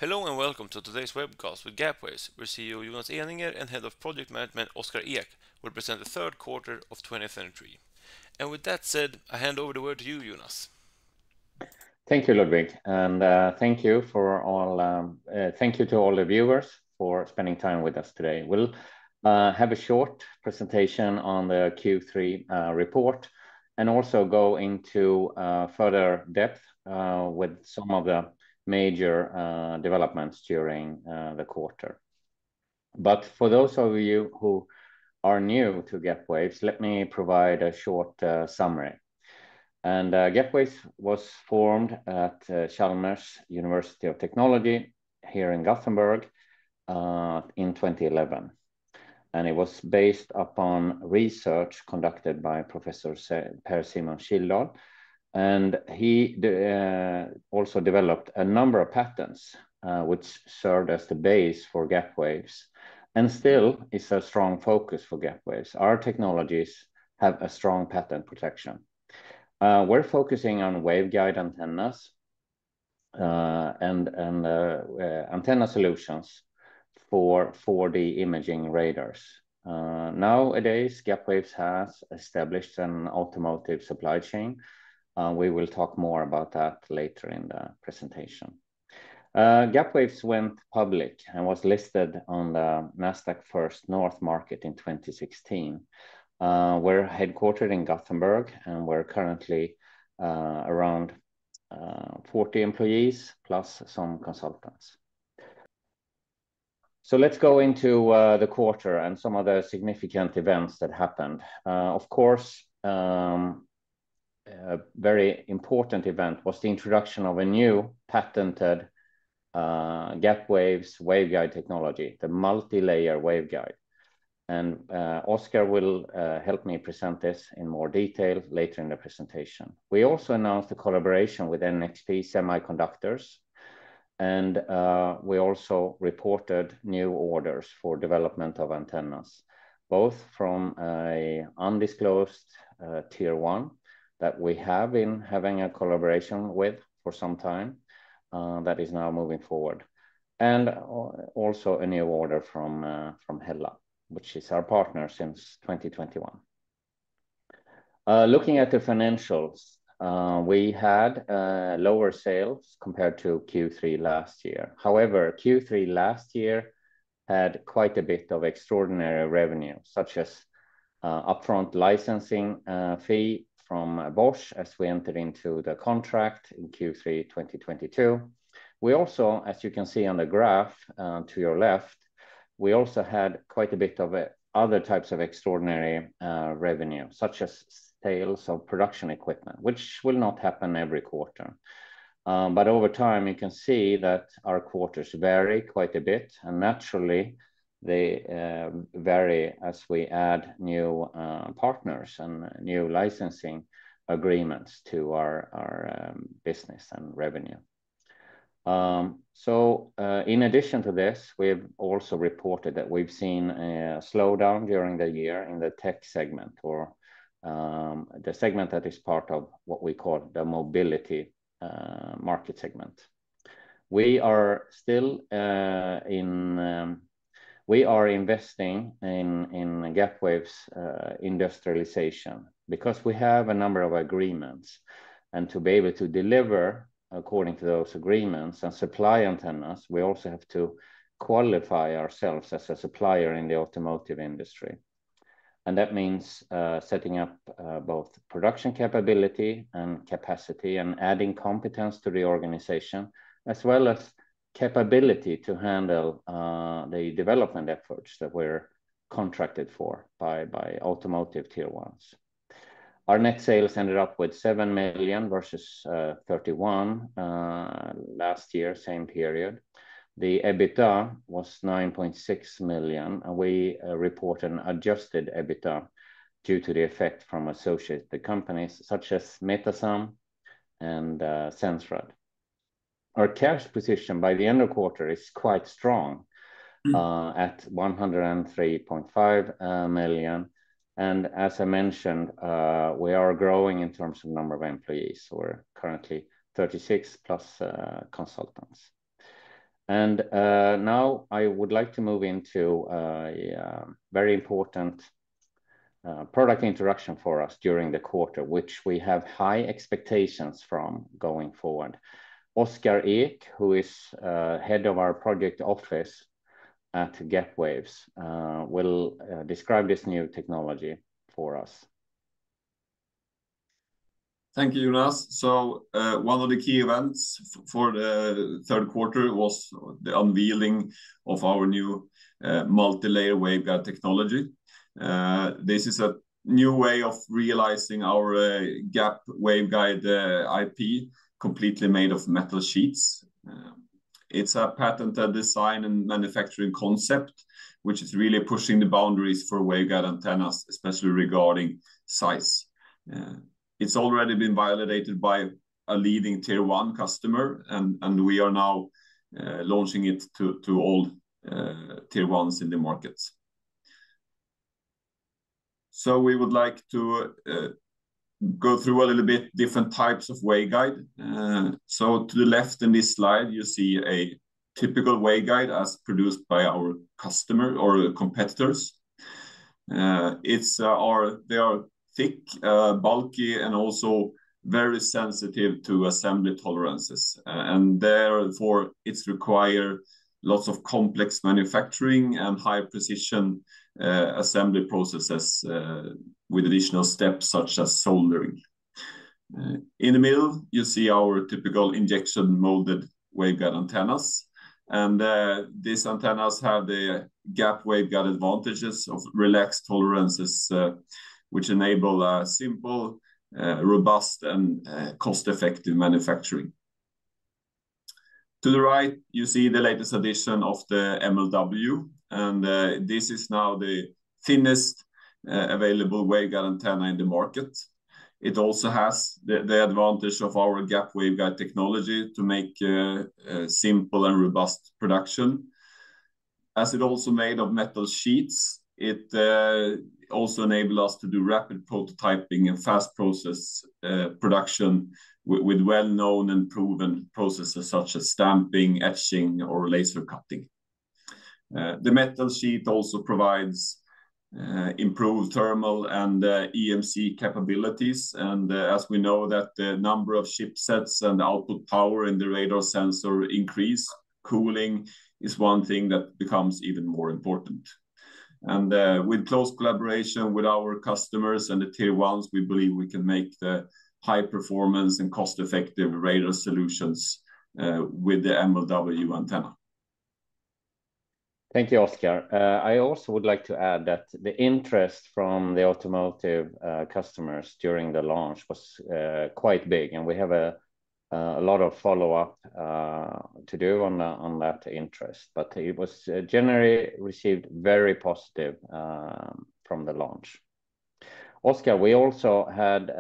Hello and welcome to today's webcast with Gapwaves, where CEO Jonas Eninger and Head of Project Management Oskar Ek will present the third quarter of 2023. And with that said, I hand over the word to you, Jonas. Thank you, Ludwig, and thank you to all the viewers for spending time with us today. We'll have a short presentation on the Q3 report and also go into further depth with some of the major developments during the quarter. But for those of you who are new to Gapwaves, let me provide a short summary. And Gapwaves was formed at Chalmers University of Technology here in Gothenburg in 2011. And it was based upon research conducted by Professor Per-Simon Kildal. And he also developed a number of patents which served as the base for Gapwaves and still is a strong focus for Gapwaves. Our technologies have a strong patent protection. We're focusing on waveguide antennas and antenna solutions for 4D imaging radars. Nowadays, Gapwaves has established an automotive supply chain. We will talk more about that later in the presentation. Gapwaves went public and was listed on the Nasdaq First North market in 2016. We're headquartered in Gothenburg, and we're currently around 40 employees plus some consultants. So let's go into the quarter and some of the significant events that happened. Of course, a very important event was the introduction of a new patented Gapwaves waveguide technology, the multi-layer waveguide. And Oskar will help me present this in more detail later in the presentation. We also announced a collaboration with NXP Semiconductors, and we also reported new orders for development of antennas, both from an undisclosed tier one that we have been having a collaboration with for some time that is now moving forward, and also a new order from Hella, which is our partner since 2021. Looking at the financials, we had lower sales compared to Q3 last year. However, Q3 last year had quite a bit of extraordinary revenue, such as upfront licensing fee from Bosch as we entered into the contract in Q3 2022. We also, as you can see on the graph to your left, we also had quite a bit of other types of extraordinary revenue, such as sales of production equipment, which will not happen every quarter. But over time, you can see that our quarters vary quite a bit, and naturally, they vary as we add new partners and new licensing agreements to our business and revenue. In addition to this, we've also reported that we've seen a slowdown during the year in the tech segment, or the segment that is part of what we call the mobility market segment. We are still investing in Gapwaves industrialization because we have a number of agreements, and to be able to deliver according to those agreements and supply antennas, we also have to qualify ourselves as a supplier in the automotive industry. And that means setting up both production capability and capacity and adding competence to the organization, as well as capability to handle the development efforts that we're contracted for by automotive tier ones. Our net sales ended up with 7 million versus 31 last year, same period. The EBITDA was 9.6 million, and we report an adjusted EBITDA due to the effect from associated companies such as Metasum and Sensrad. Our cash position by the end of quarter is quite strong at 103.5 million. And as I mentioned, we are growing in terms of number of employees. So we're currently 36 plus consultants. And now I would like to move into a very important product introduction for us during the quarter, which we have high expectations from going forward. Oskar Ek, who is head of our project office at Gapwaves, will describe this new technology for us. Thank you, Jonas. So one of the key events for the third quarter was the unveiling of our new multi-layer waveguide technology. This is a new way of realizing our gap waveguide IP, completely made of metal sheets. It's a patented design and manufacturing concept, which is really pushing the boundaries for waveguide antennas, especially regarding size. It's already been validated by a leading tier 1 customer, and we are now launching it to all tier 1s in the market. So we would like to go through a little bit different types of waveguide. So to the left in this slide, you see a typical waveguide as produced by our customer or competitors. They are thick, bulky, and also very sensitive to assembly tolerances. And therefore, it's require lots of complex manufacturing and high precision assembly processes with additional steps such as soldering. In the middle, you see our typical injection molded waveguide antennas. And these antennas have the gap waveguide advantages of relaxed tolerances, which enable a simple, robust, and cost-effective manufacturing. To the right, you see the latest edition of the MLW, and this is now the thinnest available waveguide antenna in the market. It also has the advantage of our gap waveguide technology to make simple and robust production. As it also made of metal sheets, it also enables us to do rapid prototyping and fast process production with well-known and proven processes such as stamping, etching, or laser cutting. The metal sheet also provides improved thermal and EMC capabilities. And as we know that the number of chipsets and output power in the radar sensor increase, cooling is one thing that becomes even more important. And with close collaboration with our customers and the tier 1s, we believe we can make the high performance and cost-effective radar solutions with the MLW antenna. Thank you, Oskar. I also would like to add that the interest from the automotive customers during the launch was quite big, and we have a lot of follow-up to do on that interest. But it was generally received very positive from the launch. Oskar, we also had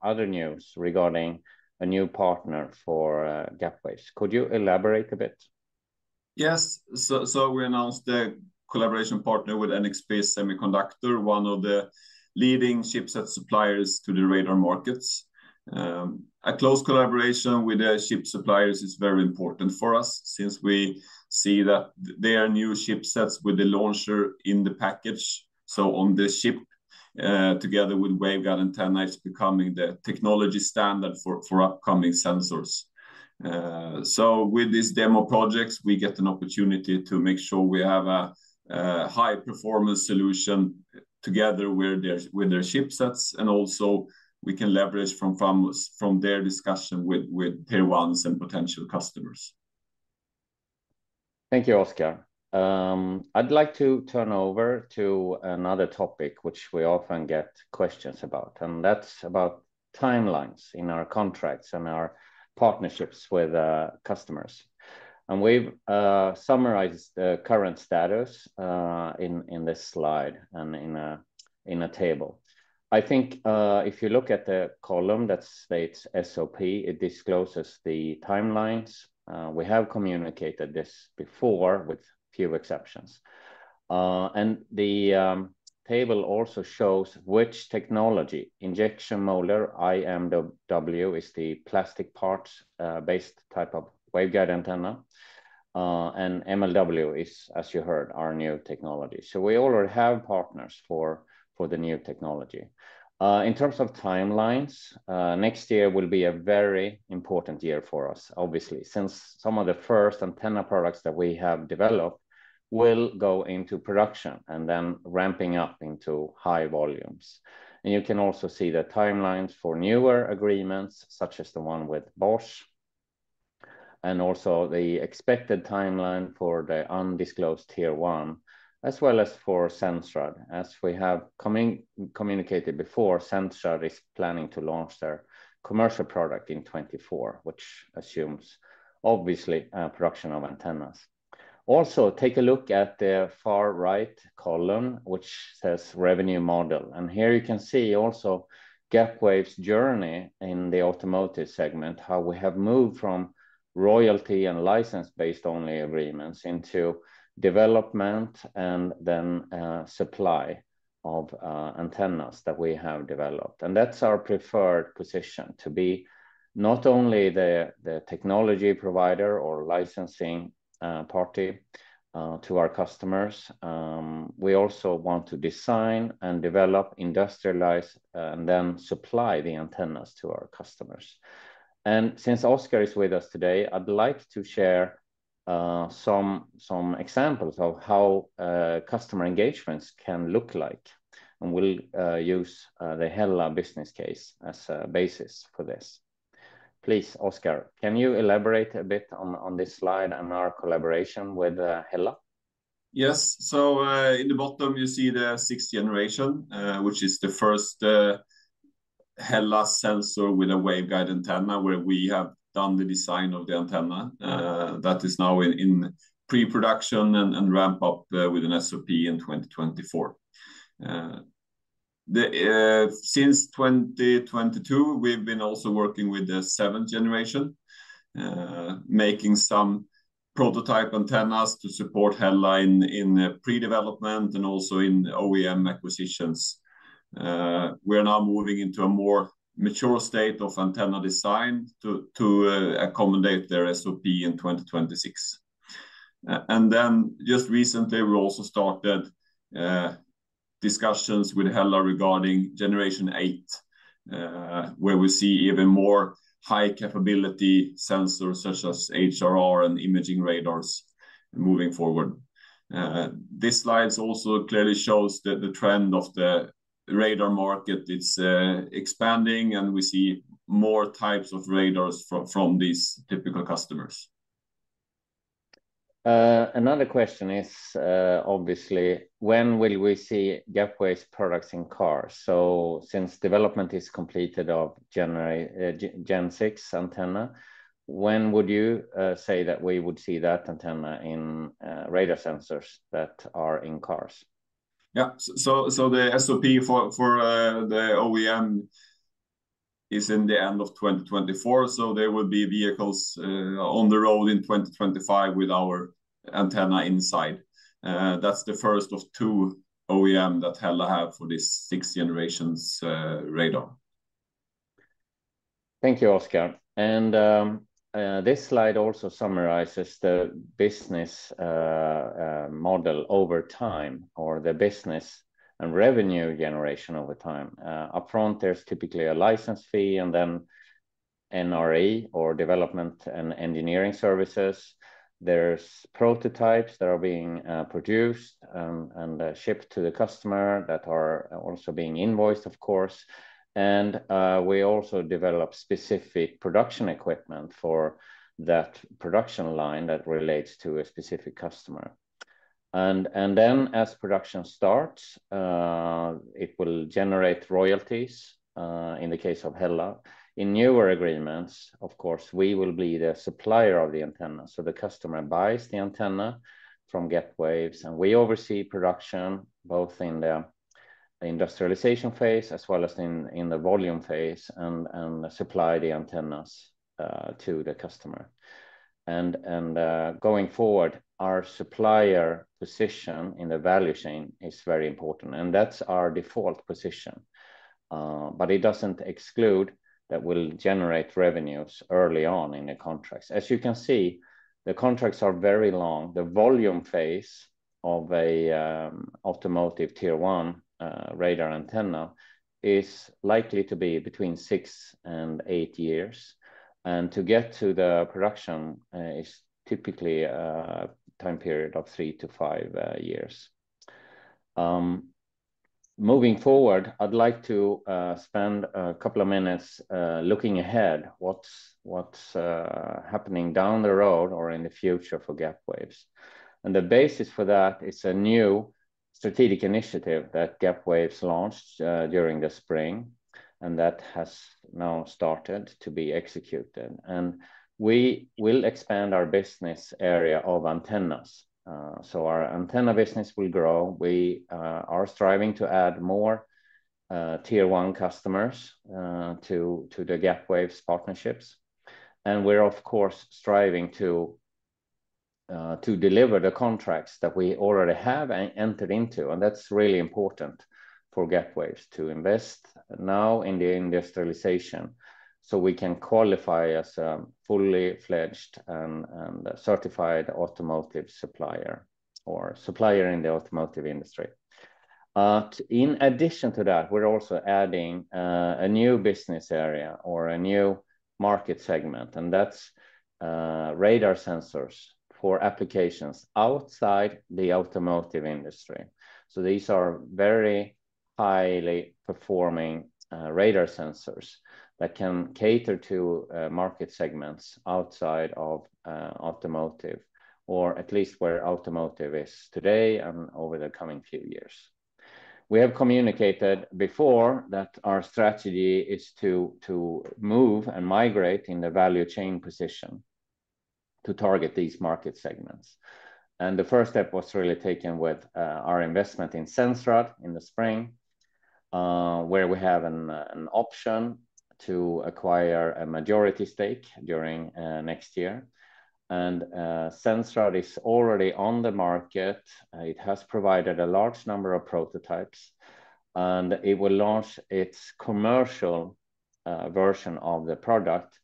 other news regarding a new partner for Gapwaves. Could you elaborate a bit? Yes, so we announced the collaboration partner with NXP Semiconductor, one of the leading chipset suppliers to the radar markets. A close collaboration with the chip suppliers is very important for us, since we see that their new chipsets with the launcher in the package, so on the chip, together with waveguide antenna, is becoming the technology standard for upcoming sensors. So with these demo projects, we get an opportunity to make sure we have a high performance solution together with their chipsets, and also we can leverage from their discussion with tier 1s and potential customers. Thank you, Oskar. I'd like to turn over to another topic which we often get questions about, and that's about timelines in our contracts and our partnerships with customers. And we've summarized the current status in this slide and in a table. I think if you look at the column that states SOP, it discloses the timelines. We have communicated this before with few exceptions. And the table also shows which technology, injection molder, IMW, is the plastic parts based type of waveguide antenna. and MLW is, as you heard, our new technology. So we already have partners for the new technology. In terms of timelines, next year will be a very important year for us, obviously, since some of the first antenna products that we have developed will go into production and then ramping up into high volumes. And you can also see the timelines for newer agreements, such as the one with Bosch, and also the expected timeline for the undisclosed tier one, as well as for Sensrad. As we have communicated before, Sensrad is planning to launch their commercial product in 2024, which assumes, obviously, production of antennas. Also, take a look at the far right column, which says revenue model. And here you can see also Gapwaves' journey in the automotive segment, how we have moved from royalty and license-based only agreements into development and then supply of antennas that we have developed. And that's our preferred position, to be not only the technology provider or licensing party to our customers. We also want to design and develop, industrialize, and then supply the antennas to our customers. And since Oscar is with us today, I'd like to share some examples of how customer engagements can look like. And we'll use the Hella business case as a basis for this. Please, Oscar, can you elaborate a bit on this slide and our collaboration with Hella? Yes, so in the bottom you see the 6th generation, which is the first Hella sensor with a waveguide antenna, where we have done the design of the antenna. That is now in pre-production and ramp up with an SOP in 2024. Since 2022, we've been also working with the 7th generation, making some prototype antennas to support Hella in pre-development and also in OEM acquisitions. We're now moving into a more mature state of antenna design to accommodate their SOP in 2026. And then just recently, we also started discussions with Hella regarding generation 8, where we see even more high capability sensors such as HRR and imaging radars moving forward. This slide also clearly shows the trend of the radar market. It's expanding, and we see more types of radars from these typical customers. Another question is, obviously, when will we see Gapwaves products in cars? So since development is completed of Gen 6 antenna, when would you say that we would see that antenna in radar sensors that are in cars? Yeah, so the SOP for the OEM is in the end of 2024. So there will be vehicles on the road in 2025 with our antenna inside. That's the first of 2 OEM that Hella have for this 6th generation's radar. Thank you, Oscar. And this slide also summarizes the business model over time, or the business and revenue generation over time. Upfront, there's typically a license fee, and then NRE, or development and engineering services. There's prototypes that are being produced and shipped to the customer that are also being invoiced, of course. And we also develop specific production equipment for that production line that relates to a specific customer. And then as production starts, it will generate royalties in the case of Hella. In newer agreements, of course, we will be the supplier of the antenna. So the customer buys the antenna from Gapwaves, and we oversee production both in the industrialization phase as well as in the volume phase, and supply the antennas to the customer. And going forward, our supplier position in the value chain is very important, and that's our default position. But it doesn't exclude that we'll generate revenues early on in the contracts. As you can see, the contracts are very long. The volume phase of a automotive tier 1 radar antenna is likely to be between 6 and 8 years. And to get to the production is typically a time period of 3 to 5 years. Moving forward, I'd like to spend a couple of minutes looking ahead, what's happening down the road or in the future for Gapwaves. And the basis for that is a new strategic initiative that Gapwaves launched during the spring, and that has now started to be executed. And we will expand our business area of antennas. So our antenna business will grow. We are striving to add more tier 1 customers to the Gapwaves partnerships. And we're of course striving to deliver the contracts that we already have entered into. And that's really important for Gapwaves to invest now in the industrialization, so we can qualify as a fully fledged and certified automotive supplier or supplier in the automotive industry. In addition to that, we're also adding a new business area or a new market segment, and that's radar sensors for applications outside the automotive industry. So these are very highly performing radar sensors that can cater to market segments outside of automotive, or at least where automotive is today and over the coming few years. We have communicated before that our strategy is to move and migrate in the value chain position to target these market segments. And the first step was really taken with our investment in Sensrad in the spring, where we have an option to acquire a majority stake during next year. And Sensrad is already on the market. It has provided a large number of prototypes, and it will launch its commercial version of the product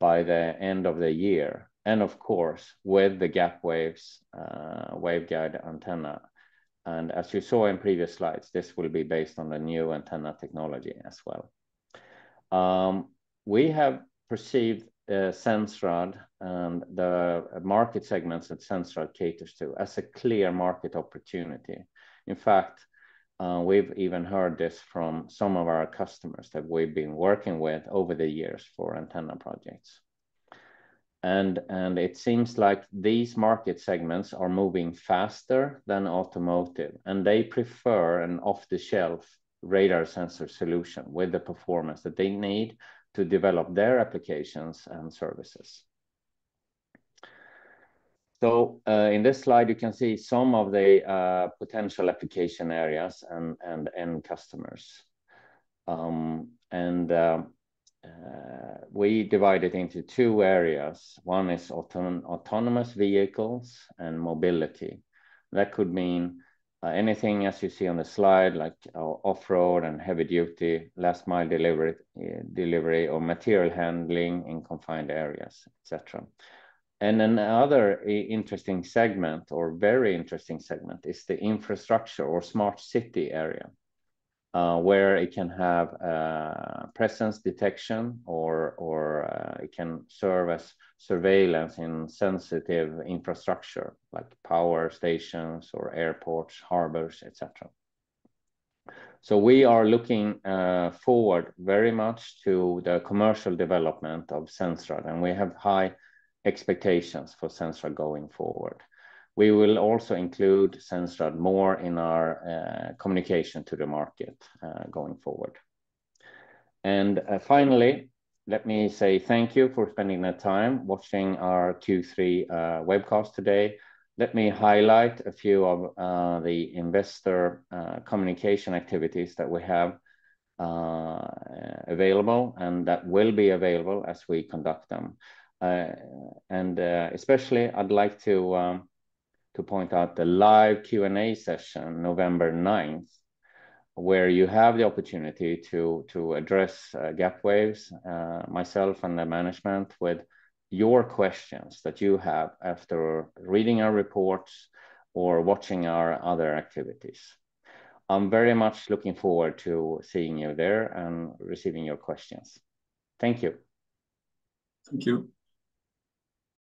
by the end of the year. And of course, with the Gapwaves waveguide antenna. And as you saw in previous slides, this will be based on the new antenna technology as well. We have perceived Sensrad and the market segments that Sensrad caters to as a clear market opportunity. In fact, we've even heard this from some of our customers that we've been working with over the years for antenna projects. And it seems like these market segments are moving faster than automotive, and they prefer an off-the-shelf radar sensor solution with the performance that they need to develop their applications and services. So in this slide, you can see some of the potential application areas and end customers. We divide it into two areas. One is autonomous vehicles and mobility. That could mean anything as you see on the slide, like off-road and heavy-duty, last-mile delivery or material handling in confined areas, etc. And another interesting segment, or very interesting segment, is the infrastructure or smart city area, where it can have presence detection or it can serve as surveillance in sensitive infrastructure like power stations or airports, harbors, etc. So we are looking forward very much to the commercial development of Sensrad, and we have high expectations for Sensrad going forward. We will also include Sensrad more in our communication to the market going forward. And finally, let me say thank you for spending the time watching our Q3 webcast today. Let me highlight a few of the investor communication activities that we have available and that will be available as we conduct them. Especially, I'd like to point out the live Q&A session November 9th, where you have the opportunity to address Gapwaves, myself and the management with your questions that you have after reading our reports or watching our other activities. I'm very much looking forward to seeing you there and receiving your questions. Thank you. Thank you.